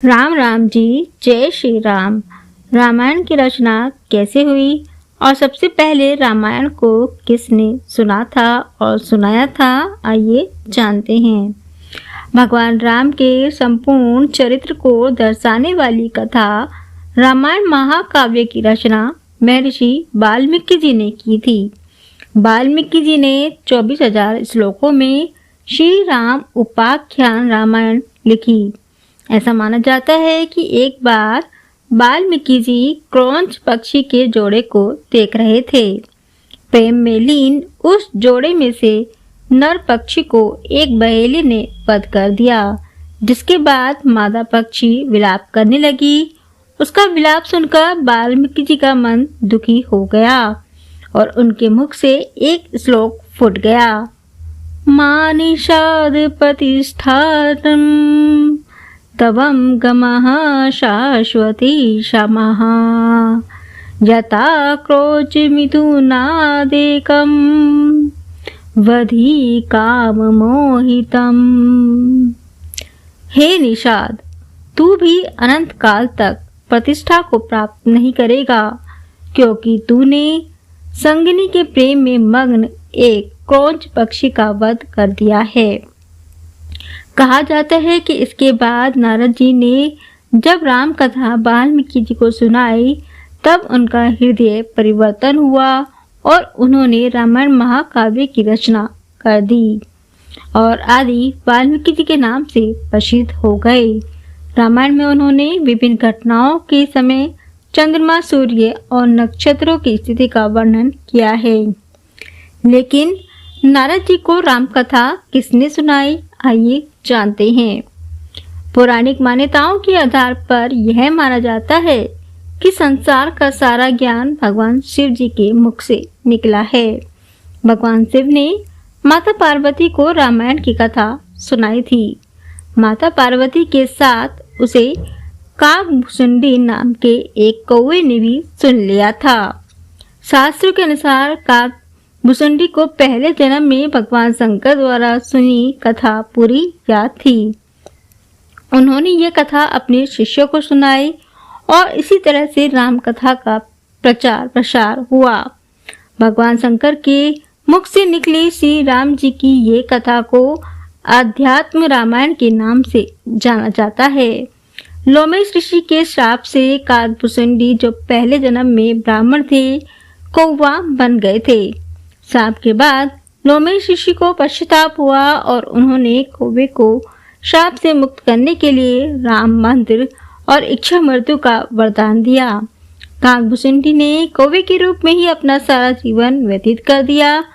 राम राम जी, जय श्री राम। रामायण की रचना कैसे हुई और सबसे पहले रामायण को किसने सुना था और सुनाया था, आइए जानते हैं। भगवान राम के संपूर्ण चरित्र को दर्शाने वाली कथा रामायण महाकाव्य की रचना महर्षि वाल्मीकि जी ने की थी। वाल्मीकि जी ने 24,000 श्लोकों में श्री राम उपाख्यान रामायण लिखी। ऐसा माना जाता है कि एक बार वाल्मीकि जी क्रौंच पक्षी के जोड़े को देख रहे थे। प्रेम में लीन उस जोड़े में से नर पक्षी को एक बहेली ने वध कर दिया, जिसके बाद मादा पक्षी विलाप करने लगी। उसका विलाप सुनकर वाल्मीकि जी का मन दुखी हो गया और उनके मुख से एक श्लोक फूट गया। मा निषाद प्रतिष्ठातम् तवं गमः शाश्वती क्षमः यथा क्रोचमिथुनादेकं वधी काम मोहितम्। हे निषाद, तू भी अनंत काल तक प्रतिष्ठा को प्राप्त नहीं करेगा, क्योंकि तूने संगिनी के प्रेम में मग्न एक क्रौंच पक्षी का वध कर दिया है। कहा जाता है कि इसके बाद नारद जी ने जब राम कथा वाल्मीकि जी को सुनाई, तब उनका हृदय परिवर्तन हुआ और उन्होंने रामायण महाकाव्य की रचना कर दी और आदि वाल्मीकि जी के नाम से प्रसिद्ध हो गए। रामायण में उन्होंने विभिन्न घटनाओं के समय चंद्रमा, सूर्य और नक्षत्रों की स्थिति का वर्णन किया है। लेकिन नारद जी को राम कथा किसने सुनाई, आइए जानते हैं। पौराणिक मान्यताओं के आधार पर यह माना जाता है कि संसार का सारा ज्ञान भगवान शिव जी के मुख से निकला है। भगवान शिव ने माता पार्वती को रामायण की कथा सुनाई थी। माता पार्वती के साथ उसे काकभुसुंडी नाम के एक कौवे ने भी सुन लिया था। शास्त्रों के अनुसार काकभुसुंडी को पहले जन्म में भगवान शंकर द्वारा सुनी कथा पूरी याद थी। उन्होंने ये कथा अपने शिष्यों को सुनाई और इसी तरह से राम कथा का प्रचार प्रसार हुआ। भगवान शंकर के मुख से निकली श्री राम जी की ये कथा को आध्यात्म रामायण के नाम से जाना जाता है। लोमेश ऋषि के श्राप से काकभुसुंडी, जो पहले जन्म में ब्राह्मण थे, कौवा बन गए थे। श्राप के बाद लोमेश ऋषि को पश्चाताप हुआ और उन्होंने कौवे को श्राप से मुक्त करने के लिए राम मंदिर और इच्छा मृत्यु का वरदान दिया। काकभुसुंडी ने कौवे के रूप में ही अपना सारा जीवन व्यतीत कर दिया।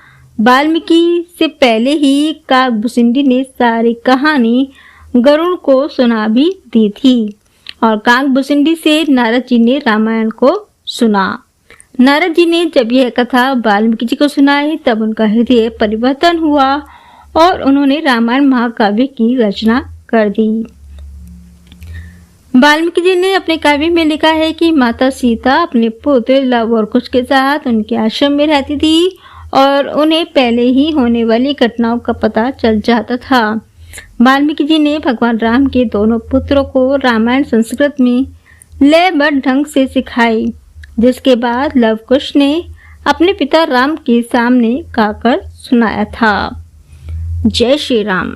वाल्मीकि से पहले ही काकभुसुंडी ने सारी कहानी गरुड़ को सुना भी दी थी और काकभुसुंडी से नारद जी ने रामायण को सुना। नारद जी ने जब यह कथा वाल्मीकि जी को सुनाई, तब उनका हृदय परिवर्तन हुआ और उन्होंने रामायण महाकाव्य की रचना कर दी। वाल्मीकि जी ने अपने काव्य में लिखा है कि माता सीता अपने पुत्र लव और कुश के साथ उनके आश्रम में रहती थी और उन्हें पहले ही होने वाली घटनाओं का पता चल जाता था। वाल्मीकि जी ने भगवान राम के दोनों पुत्रों को रामायण संस्कृत में लयबद्ध ढंग से सिखाई, जिसके बाद लव कुश ने अपने पिता राम के सामने गाकर सुनाया था। जय श्री राम।